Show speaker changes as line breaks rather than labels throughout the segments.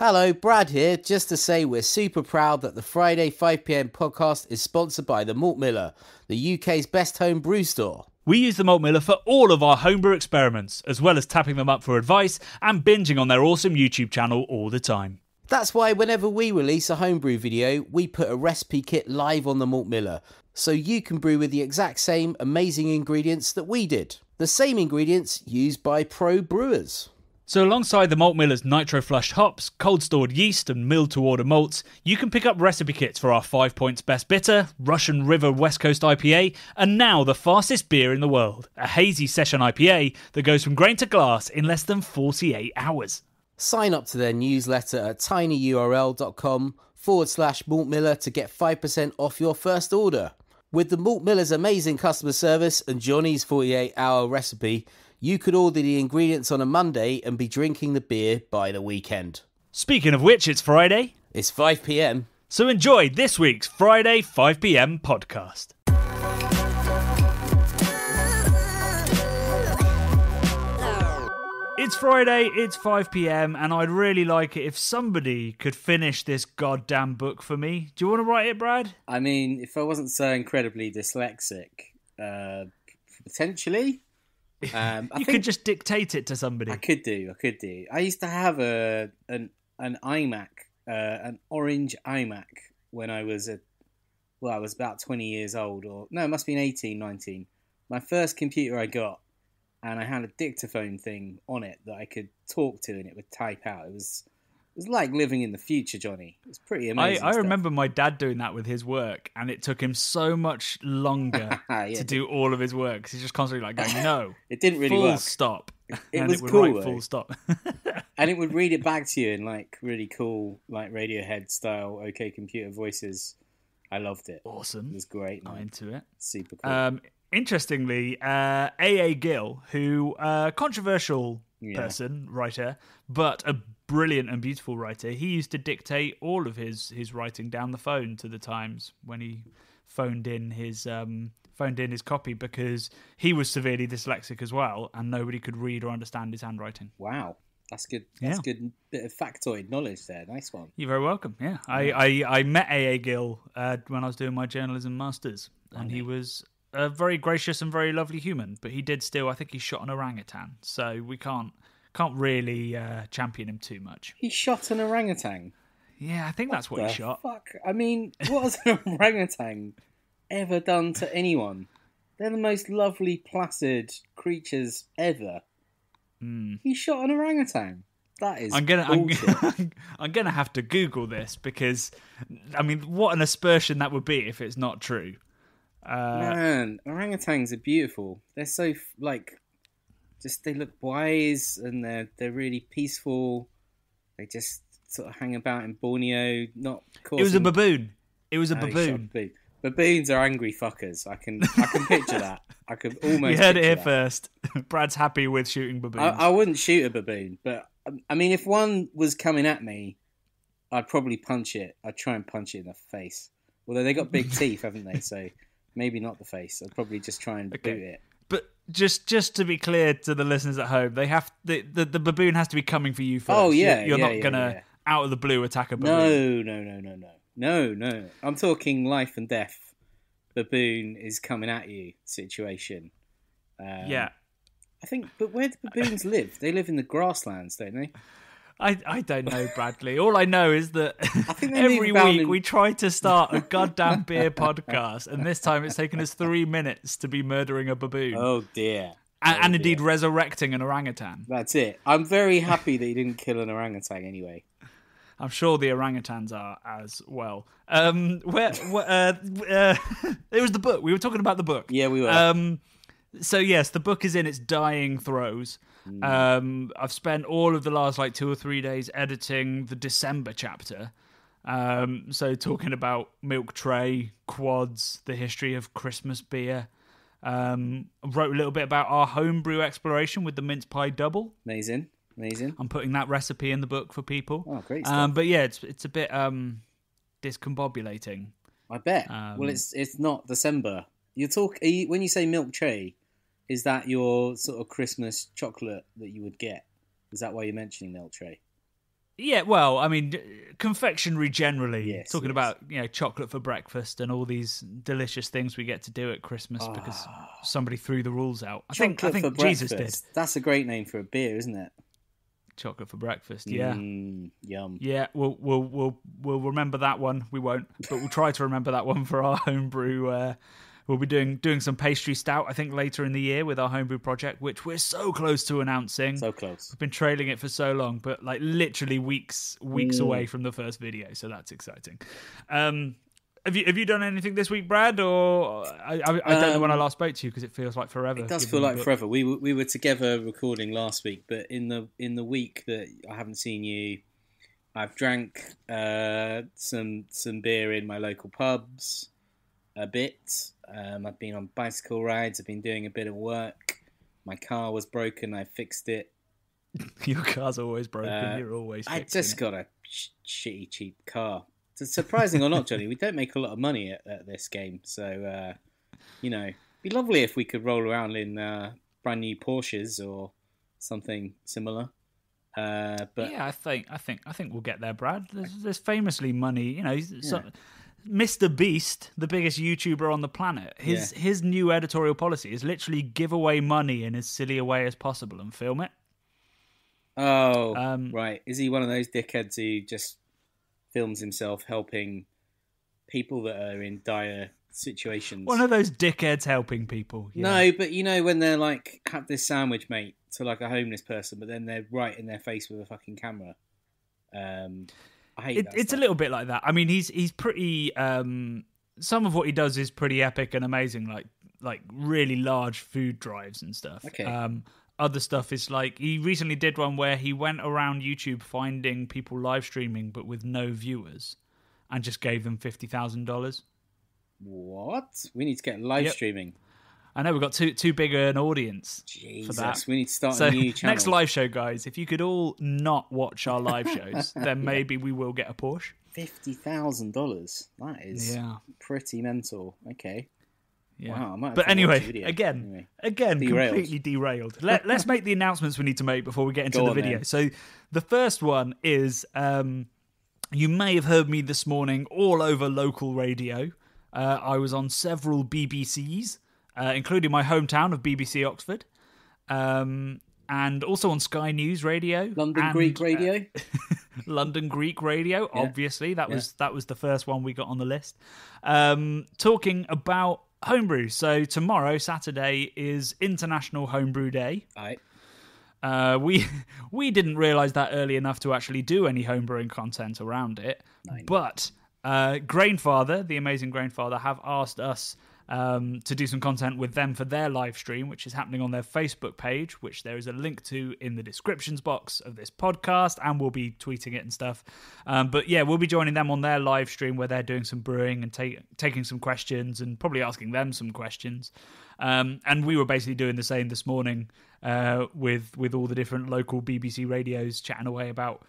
Hello, Brad here, just to say we're super proud that the Friday 5pm podcast is sponsored by the Malt Miller, the UK's best home brew store.
We use the Malt Miller for all of our homebrew experiments, as well as tapping them up for advice and binging on their awesome YouTube channel all the time.
That's why whenever we release a homebrew video, we put a recipe kit live on the Malt Miller, so you can brew with the exact same amazing ingredients that we did. The same ingredients used by pro brewers.
So alongside the Malt Miller's nitro-flushed hops, cold-stored yeast and milled-to-order malts, you can pick up recipe kits for our 5 Points Best Bitter, Russian River West Coast IPA, and now the fastest beer in the world, a hazy session IPA that goes from grain to glass in less than 48 hours.
Sign up to their newsletter at tinyurl.com/Malt Miller to get 5% off your first order. With the Malt Miller's amazing customer service and Jonny's 48-hour recipe, you could order the ingredients on a Monday and be drinking the beer by the weekend.
Speaking of which, it's Friday.
It's 5pm.
So enjoy this week's Friday 5pm podcast. It's Friday, it's 5pm, and I'd really like it if somebody could finish this goddamn book for me. Do you want to write it, Brad?
I mean, if I wasn't so incredibly dyslexic, potentially.
You could just dictate it to somebody.
I could do. I used to have an iMac, an orange iMac, when I was I was about 20 years old, it must have been 18, 19. My first computer I got, and I had a dictaphone thing on it that I could talk to, and it would type out. It was like living in the future, Jonny. It was pretty amazing.
I remember my dad doing that with his work, and it took him so much longer to do all of his work. He's just constantly like going, no.
It didn't really
full
work.
Stop.
It
and
was
it would
cool,
write full stop.
And it would read it back to you in like really cool, like Radiohead style, OK Computer voices. I loved it.
Awesome.
It was great.
I'm into it.
Super cool.
Interestingly, A.A. Gill, who controversial person, writer, but a brilliant and beautiful writer, he used to dictate all of his writing down the phone to the Times when he phoned in his copy, because he was severely dyslexic as well, and nobody could read or understand his handwriting.
Wow. That's good. That's good bit of factoid knowledge there. Nice one.
You're very welcome. Yeah, I met A.A. Gill when I was doing my journalism masters, and he was a very gracious and very lovely human. But he did I think he shot an orangutan, so we can't really champion him too much.
He shot an orangutan?
Yeah, I think that's what he shot.
Fuck? I mean, what has an orangutan ever done to anyone? They're the most lovely, placid creatures ever. He shot an orangutan. That is bullshit.
I'm gonna have to Google this, because, I mean, what an aspersion that would be if it's not true.
Man, orangutans are beautiful. They're so they look wise, and they're really peaceful. They just sort of hang about in Borneo. It
was a baboon. It was a baboon.
Baboons are angry fuckers. I can picture that. I could almost.
You heard it here first. Brad's happy with shooting baboons.
I wouldn't shoot a baboon, but I mean, if one was coming at me, I'd probably punch it. I'd try and punch it in the face. Although they got big teeth, haven't they? So maybe not the face. I'd probably just try and boot it.
But just to be clear to the listeners at home, they have the baboon has to be coming for you first.
Oh yeah,
you're not gonna out of the blue attack a baboon.
No. I'm talking life and death. Baboon is coming at you situation.
Yeah.
I think, but where do baboons live? They live in the grasslands, don't they?
I don't know, Bradley. All I know is that
I think
every week we try to start a goddamn beer podcast, and this time it's taken us 3 minutes to be murdering a baboon.
Oh dear.
And indeed resurrecting an orangutan.
That's it. I'm very happy that you didn't kill an orangutan anyway.
I'm sure the orangutans are as well. It was the book. We were talking about the book.
Yeah, we were.
So yes, the book is in its dying throes. I've spent all of the last 2 or 3 days editing the December chapter. So talking about Milk Tray, quads, the history of Christmas beer. Wrote a little bit about our homebrew exploration with the mince pie double.
Amazing.
I'm putting that recipe in the book for people.
Oh, great stuff.
But yeah, it's a bit discombobulating.
I bet. Well, it's not December. When you say Milk Tray, is that your sort of Christmas chocolate that you would get? Is that why you're mentioning Milk Tray?
Yeah, well, I mean, confectionery generally.
Yes,
Talking
yes.
about chocolate for breakfast and all these delicious things we get to do at Christmas because somebody threw the rules out. I think
for
Jesus
breakfast.
did.
That's a great name for a beer, isn't it?
Chocolate for breakfast. Yeah.
Yum.
Yeah, we'll remember that one. We won't, but we'll try to remember that one for our homebrew. We'll be doing some pastry stout, I think, later in the year with our homebrew project, which we're so close to announcing.
So close.
We've been trailing it for so long, but like literally weeks away from the first video, so that's exciting. Have you done anything this week, Brad? Or I don't know when I last spoke to you because it feels like forever.
It does feel like forever. We were together recording last week, but in the week that I haven't seen you, I've drank some beer in my local pubs a bit. I've been on bicycle rides. I've been doing a bit of work. My car was broken. I fixed it.
Your car's always broken. You're always fixing
I just
it.
got a shitty, cheap car. Surprising or not, Johnny, we don't make a lot of money at this game. So, it'd be lovely if we could roll around in brand new Porsches or something similar. But
yeah, I think we'll get there, Brad. There's famously money. Mr. Beast, the biggest YouTuber on the planet, his new editorial policy is literally give away money in as silly a way as possible and film it.
Oh, right. Is he one of those dickheads who just films himself helping people that are in dire situations?
One of those dickheads helping people. Yeah.
No, but when they're like, have this sandwich, mate, to like a homeless person, but then they're right in their face with a fucking camera. I hate that
It's
stuff.
a little bit like that. I mean, he's pretty. Some of what he does is pretty epic and amazing, like really large food drives and stuff.
Okay.
Other stuff is like he recently did one where he went around YouTube finding people live streaming but with no viewers, and just gave them $50,000.
What? We need to get live streaming.
I know we've got too big an audience for that.
We need to start a new channel.
Next live show, guys. If you could all not watch our live shows, then maybe we will get a Porsche.
$50,000. That is pretty mental. Okay.
Yeah.
Wow. I might have
but
to
anyway,
watch a video.
again,
Derailed.
completely derailed. Let's make the announcements we need to make before we get into the video.
Then.
So the first one is you may have heard me this morning all over local radio. I was on several BBCs. Including my hometown of BBC Oxford, and also on Sky News Radio,
London Greek Radio,
London Greek Radio. Yeah. Obviously, that was the first one we got on the list. Talking about homebrew. So tomorrow, Saturday, is International Homebrew Day.
Aye.
We didn't realise that early enough to actually do any homebrewing content around it, but Grainfather, the amazing Grainfather, have asked us to do some content with them for their live stream, which is happening on their Facebook page, which there is a link to in the descriptions box of this podcast, and we'll be tweeting it and stuff. But yeah, we'll be joining them on their live stream where they're doing some brewing and taking some questions and probably asking them some questions. And we were basically doing the same this morning with all the different local BBC radios chatting away about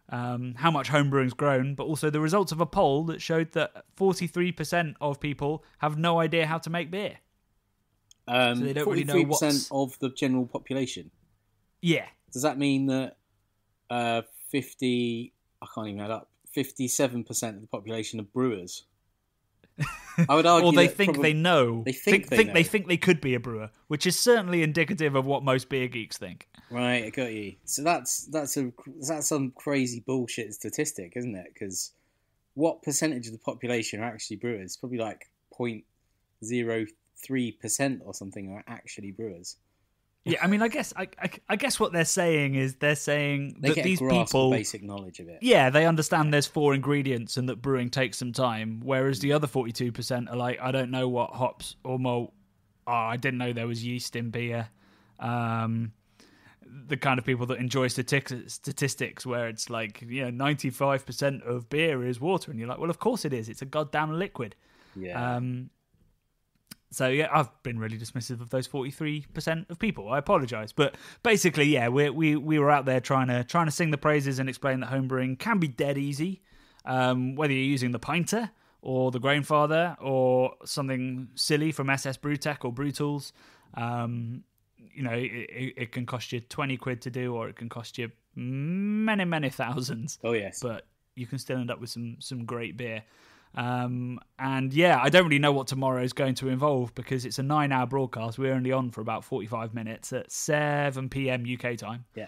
how much homebrewing's grown, but also the results of a poll that showed that 43% of people have no idea how to make beer. So they don't really know
43% of the general population.
Yeah.
Does that mean that 57% of the population are brewers? I would argue
or they
that
think they know.
They think
they could be a brewer, which is certainly indicative of what most beer geeks think.
Right, I got you. So that's some crazy bullshit statistic, isn't it? Because what percentage of the population are actually brewers? Probably like 0.03% or something are actually brewers.
Yeah, I mean, I guess what they're saying is that these people
basic knowledge of it.
Yeah, they understand there's 4 ingredients and that brewing takes some time, whereas the other 42% are like, I don't know what hops or malt. Oh, I didn't know there was yeast in beer. The kind of people that enjoy statistics where it's like, 95% of beer is water, and you're like, well, of course it is. It's a goddamn liquid.
Yeah.
So yeah, I've been really dismissive of those 43% of people. I apologise, but basically, yeah, we were out there trying to sing the praises and explain that homebrewing can be dead easy, whether you're using the Pinter or the Grainfather or something silly from SS Brewtech or Brew Tools. It can cost you 20 quid to do, or it can cost you many thousands.
Oh yes,
but you can still end up with some great beer. And yeah, I don't really know what tomorrow is going to involve because it's a 9-hour broadcast. We're only on for about 45 minutes at 7 p.m. UK time.
Yeah.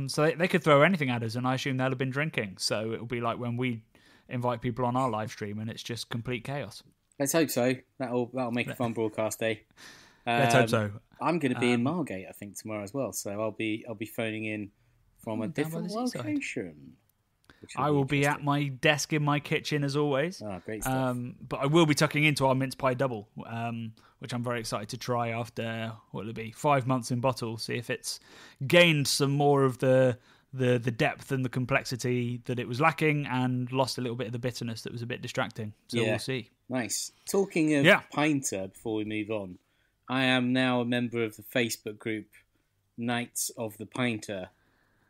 So they could throw anything at us, and I assume they'll have been drinking. So it'll be like when we invite people on our live stream, and it's just complete chaos.
Let's hope so. That'll make a fun broadcast day.
Let's hope so.
I'm going to be in Margate, I think, tomorrow as well. So I'll be phoning in from a different location.
I will be at my desk in my kitchen as always.
Oh, great stuff.
But I will be tucking into our mince pie double, which I'm very excited to try after, what will it be, 5 months in bottle, see if it's gained some more of the depth and the complexity that it was lacking and lost a little bit of the bitterness that was a bit distracting. So we'll see.
Nice. Talking of Pinter, before we move on, I am now a member of the Facebook group Knights of the Pinter.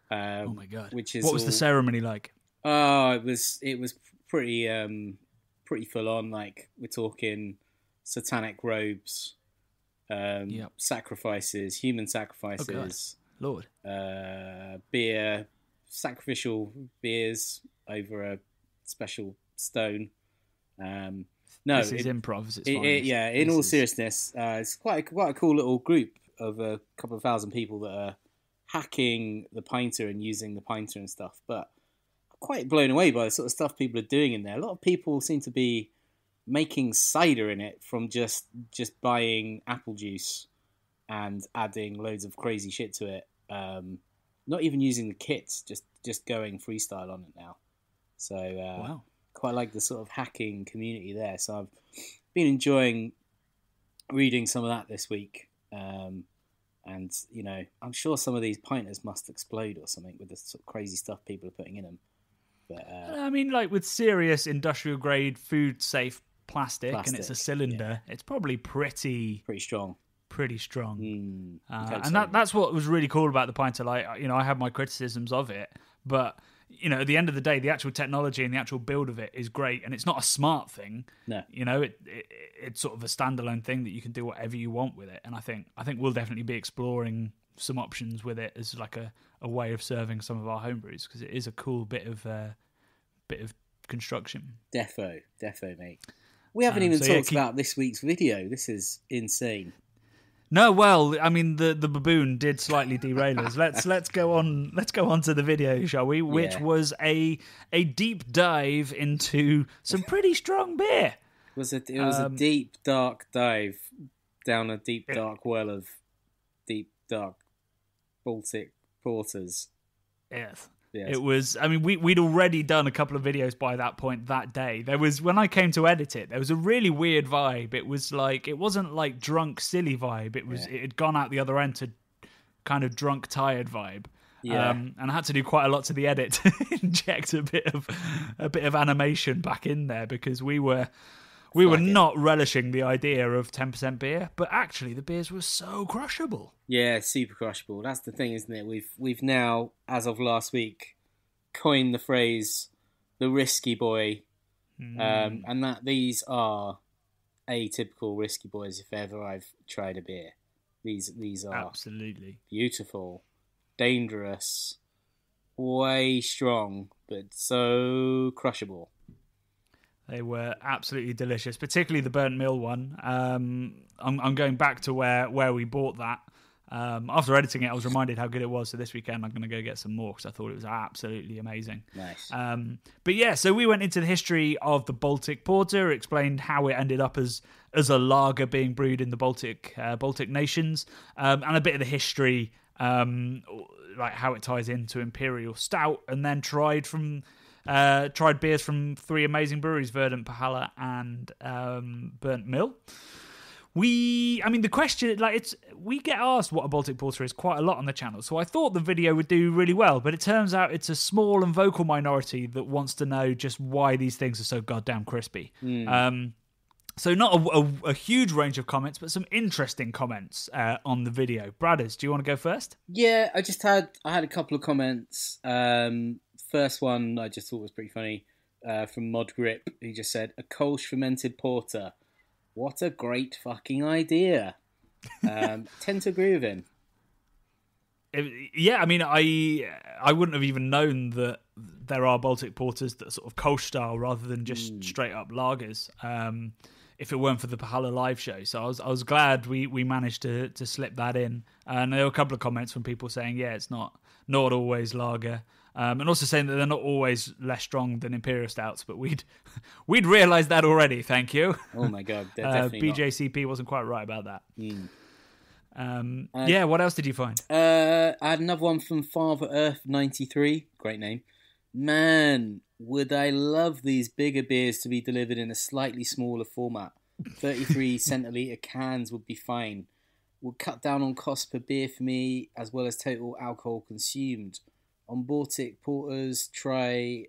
Oh my God.
What
was the ceremony like?
Oh, it was pretty full on. Like, we're talking satanic robes, sacrifices, human sacrifices,
Lord,
beer, sacrificial beers over a special stone. No,
this is improv.
In all seriousness, it's quite a cool little group of a couple of thousand people that are hacking the Pinter and using the Pinter and stuff, but quite blown away by the sort of stuff people are doing in there. A lot of people seem to be making cider in it from just buying apple juice and adding loads of crazy shit to it. Not even using the kits, just going freestyle on it now. So
wow.
Quite like the sort of hacking community there. So I've been enjoying reading some of that this week. And, you know, I'm sure some of these pinters must explode or something with the sort of crazy stuff people are putting in them. But,
I mean, like with serious industrial grade food safe plastic and it's a cylinder, it's probably pretty strong. Pretty strong. And that's what was really cool about the Pinter. Like, you know, I have my criticisms of it, but you know, at the end of the day, the actual technology and the actual build of it is great, and it's not a smart thing.
No,
you know, it's sort of a standalone thing that you can do whatever you want with it. And I think we'll definitely be exploring some options with it as like a way of serving some of our homebrews, because it is a cool bit of construction.
Defo, mate. We haven't even talked about this week's video. This is insane.
No, well, I mean, the baboon did slightly derail us. Let's go on. Let's go on to the video, shall we? Which was a deep dive into some pretty strong beer.
It was a deep, dark dive down a deep, dark well of deep, dark Baltic Porters.
Yes. It was, I mean, we'd already done a couple of videos by that point that day. There was, when I came to edit it, there was a really weird vibe. It was like, it wasn't like drunk, silly vibe. It was, it had gone out the other end to kind of drunk, tired vibe. Yeah. And I had to do quite a lot to the edit to inject a bit of animation back in there, because we were not relishing the idea of 10% beer, but actually the beers were so crushable.
Yeah, super crushable. That's the thing, isn't it? We've now, as of last week, coined the phrase "the risky boy," and that these are atypical risky boys. If ever I've tried a beer, these are
absolutely
beautiful, dangerous, way strong, but so crushable.
They were absolutely delicious, particularly the Burnt Mill one. I'm going back to where we bought that. After editing it, I was reminded how good it was. So this weekend, I'm going to go get some more because I thought it was absolutely amazing.
Nice.
But yeah, so we went into the history of the Baltic Porter, explained how it ended up as a lager being brewed in the Baltic nations, and a bit of the history, like how it ties into Imperial Stout, and then tried beers from three amazing breweries, Verdant, Pahala, and Burnt Mill. The question, we get asked what a Baltic Porter is quite a lot on the channel, so I thought the video would do really well, but it turns out it's a small and vocal minority that wants to know just why these things are so goddamn crispy. So not a huge range of comments, but some interesting comments on the video. Bradders, do you want to go first?
Yeah, I had a couple of comments. First one I just thought was pretty funny, from Mod Grip, who just said, "A Kolsch fermented porter. What a great fucking idea." Tend to agree with him.
Yeah, I mean, I wouldn't have even known that there are Baltic Porters that are sort of Kolsch style rather than just straight up lagers. If it weren't for the Pahala live show, so I was glad we managed to slip that in. And there were a couple of comments from people saying, yeah, it's not always lager, and also saying that they're not always less strong than Imperial Stouts. But we'd realised that already. Thank you.
Oh my god, they're definitely
BJCP wasn't quite right about that.
Mm.
Yeah, what else did you find?
I had another one from Father Earth 93. Great name. Man, would I love these bigger beers to be delivered in a slightly smaller format. 33 centilitre cans would be fine. Would cut down on cost per beer for me, as well as total alcohol consumed. On Baltic Porters, try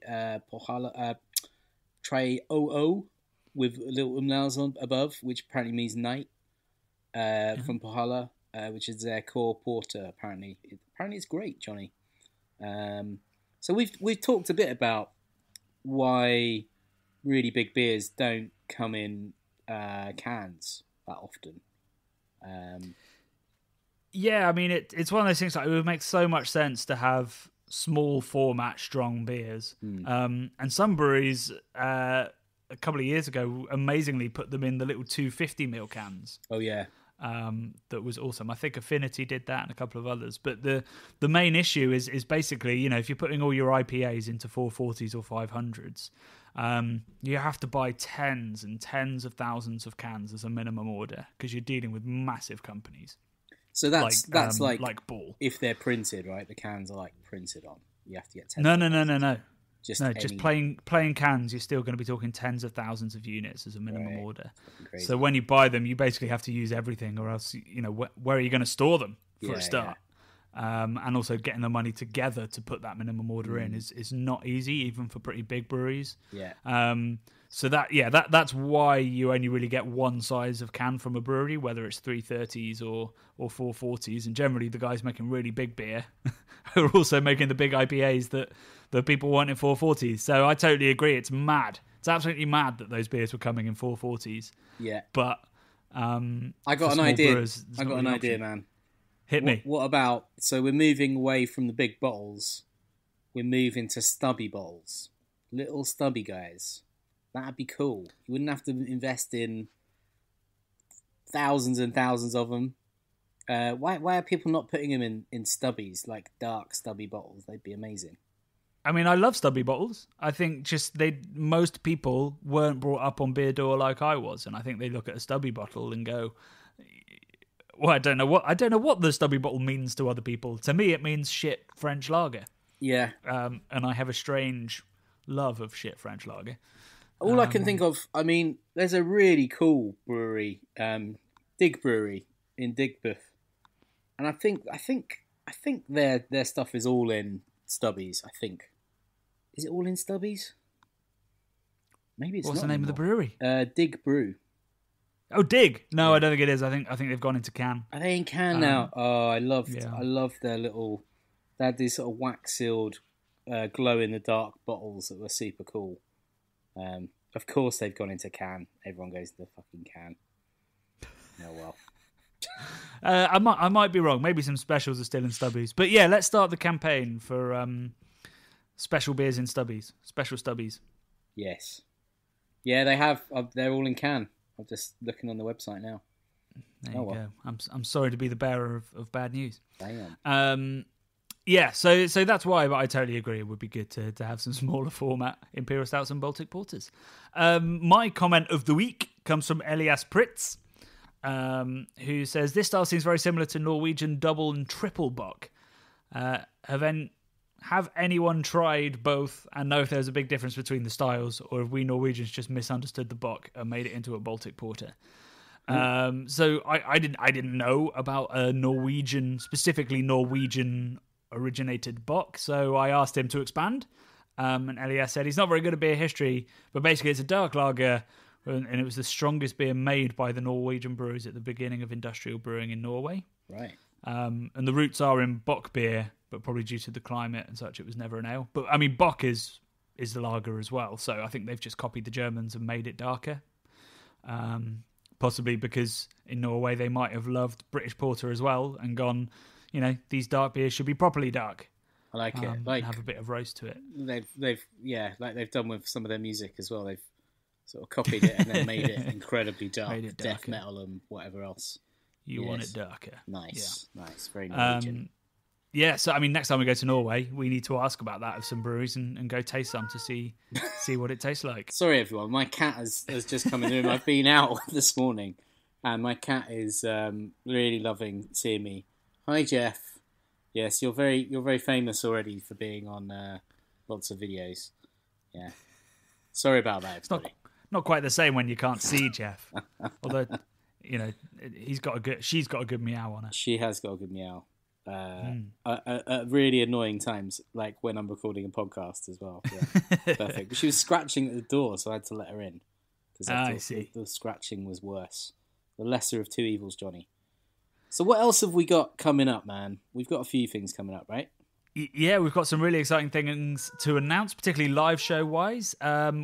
OO with little umlauts on above, which apparently means night. From Pahala, which is their core porter. Apparently it's great, Jonny. So we've talked a bit about why really big beers don't come in cans that often.
Yeah, I mean it's one of those things like it would make so much sense to have small format strong beers, and some breweries a couple of years ago amazingly put them in the little 250ml cans.
Oh yeah.
That was awesome. I think Affinity did that and a couple of others. But the main issue is basically, if you're putting all your IPAs into 440s or 500s, you have to buy tens and tens of thousands of cans as a minimum order because you're dealing with massive companies.
So that's
like Ball.
If they're printed, right? The cans are like printed on. You have to get tens.
No.
Just
plain cans, you're still going to be talking tens of thousands of units as a minimum order.
Crazy.
So when you buy them, you basically have to use everything, or else, where are you going to store them for a start? Yeah. And also getting the money together to put that minimum order in is not easy, even for pretty big breweries.
Yeah.
So that's why you only really get one size of can from a brewery, whether it's 330s or 440s, and generally the guys making really big beer are also making the big IPAs that people want in 440s. So I totally agree. It's mad. It's absolutely mad that those beers were coming in 440s.
Yeah.
But
I got an idea. Man.
Hit me.
What about, so we're moving away from the big bottles. We're moving to stubby bottles. Little stubby guys. That'd be cool. You wouldn't have to invest in thousands and thousands of them. Why are people not putting them in stubbies, like dark stubby bottles? They'd be amazing.
I mean, I love stubby bottles. I think most people weren't brought up on beer door like I was, and I think they look at a stubby bottle and go, well, I don't know what the stubby bottle means to other people. To me, it means shit French lager.
Yeah.
And I have a strange love of shit French lager.
All I can think of, I mean, there's a really cool brewery, Dig Brewery in Digbeth, and I think their stuff is all in stubbies. I think, is it all in stubbies? Maybe it's
What's
not
the name
anymore.
of the brewery?
Dig Brew.
Oh, Dig. No, I don't think it is. I think they've gone into can.
Are they in can now? Oh, I love their little. They had these sort of wax sealed, glow in the dark bottles that were super cool. Of course they've gone into can. Everyone goes to the fucking can. Oh well.
I might be wrong. Maybe some specials are still in stubbies. But yeah, let's start the campaign for special beers in stubbies. Special stubbies.
Yes. Yeah, they have. They're all in can. I'm just looking on the website now.
There you go. I'm sorry to be the bearer of bad news.
Damn.
Yeah, so that's why, but I totally agree. It would be good to have some smaller format Imperial Stouts and Baltic Porters. My comment of the week comes from Elias Pritz, who says, this style seems very similar to Norwegian double and triple bock. Have anyone tried both and know if there's a big difference between the styles, or have we Norwegians just misunderstood the bock and made it into a Baltic Porter? So I didn't know about a specifically Norwegian originated bock, so I asked him to expand, and Elias said he's not very good at beer history, but basically it's a dark lager, and it was the strongest beer made by the Norwegian brewers at the beginning of industrial brewing in Norway.
Right.
And the roots are in bock beer, but probably due to the climate and such, it was never an ale. But I mean, bock is the lager as well, so I think they've just copied the Germans and made it darker. Possibly because in Norway they might have loved British Porter as well and gone, these dark beers should be properly dark.
I like it.
And have a bit of roast to it.
They've done with some of their music as well. They've sort of copied it and then made it incredibly dark, death metal and whatever else.
You want it darker.
Nice, very Norwegian.
So I mean, next time we go to Norway, we need to ask about that of some breweries and go taste some to see what it tastes like.
Sorry, everyone. My cat has just come in the room. I've been out this morning, and my cat is really loving seeing me. Hi, Jeff. Yes, you're very famous already for being on lots of videos. Yeah. Sorry about that, everybody.
It's not quite the same when you can't see Jeff. Although, she's got a good meow on her.
She has got a good meow. At really annoying times, like when I'm recording a podcast as well. Yeah, perfect. But she was scratching at the door, so I had to let her in because I thought the scratching was worse. The lesser of two evils, Jonny. So what else have we got coming up, man? We've got a few things coming up, right?
Yeah, we've got some really exciting things to announce, particularly live show-wise.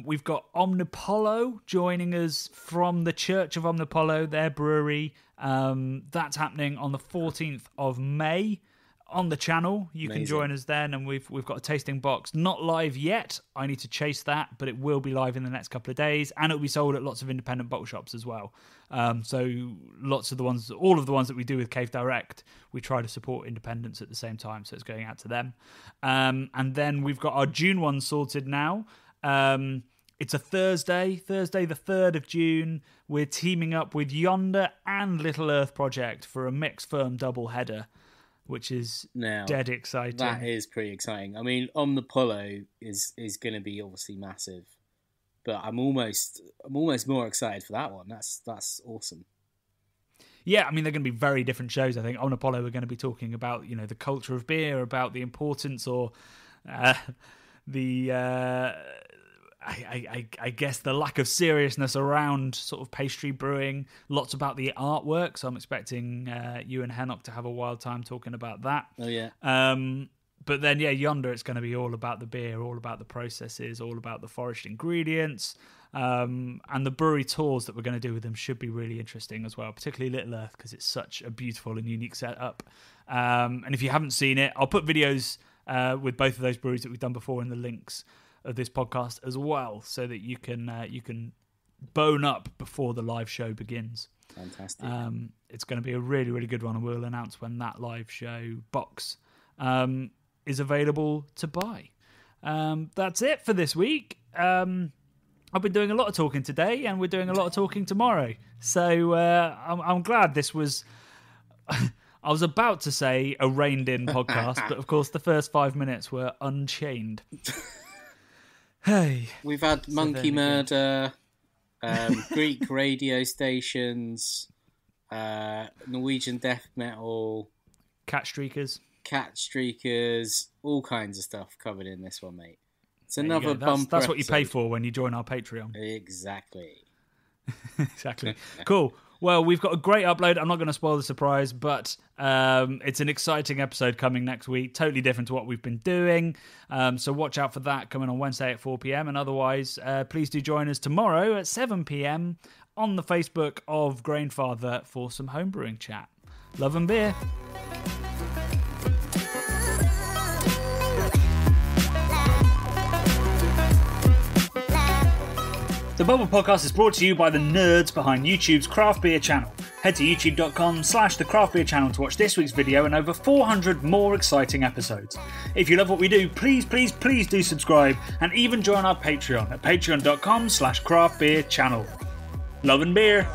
We've got Omnipollo joining us from the Church of Omnipollo, their brewery. That's happening on the 14th of May on the channel. You can join us then, and we've got a tasting box. Not live yet. I need to chase that, but it will be live in the next couple of days, and it'll be sold at lots of independent bottle shops as well. So all of the ones that we do with Cave Direct, we try to support independents at the same time, so it's going out to them. And then we've got our June one sorted now. It's a Thursday the 3rd of June. We're teaming up with Yonder and Little Earth Project for a mixed firm double header, which is dead exciting.
That is pretty exciting. I mean, Omnipollo is going to be obviously massive, but I'm almost more excited for that one. That's awesome.
Yeah, I mean, they're going to be very different shows. I think Omnipollo we're going to be talking about, the culture of beer, about the importance or I guess the lack of seriousness around sort of pastry brewing, lots about the artwork. So I'm expecting you and Henok to have a wild time talking about that.
Oh, yeah.
But then, Yonder, it's going to be all about the beer, all about the processes, all about the foraged ingredients. And the brewery tours that we're going to do with them should be really interesting as well, particularly Little Earth, because it's such a beautiful and unique setup. And if you haven't seen it, I'll put videos with both of those breweries that we've done before in the links of this podcast as well, so that you can bone up before the live show begins.
Fantastic.
It's going to be a really, really good one, and we'll announce when that live show box is available to buy. That's it for this week. I've been doing a lot of talking today, and we're doing a lot of talking tomorrow. So I'm glad this was... I was about to say a reined-in podcast, but of course the first 5 minutes were unchained. Hey,
we've had monkey murder, Greek radio stations, Norwegian death metal,
cat streakers,
all kinds of stuff covered in this one, mate. It's another bumper.
That's what you pay for when you join our Patreon.
Exactly.
Exactly. Cool. Well, we've got a great upload. I'm not going to spoil the surprise, but it's an exciting episode coming next week. Totally different to what we've been doing. So watch out for that coming on Wednesday at 4 p.m. And otherwise, please do join us tomorrow at 7 p.m. on the Facebook of Grainfather for some homebrewing chat. Love and beer. The Bubble Podcast is brought to you by the nerds behind YouTube's Craft Beer channel. Head to youtube.com/the Craft Beer channel to watch this week's video and over 400 more exciting episodes. If you love what we do, please do subscribe and even join our Patreon at patreon.com/craftbeer channel. Love and beer.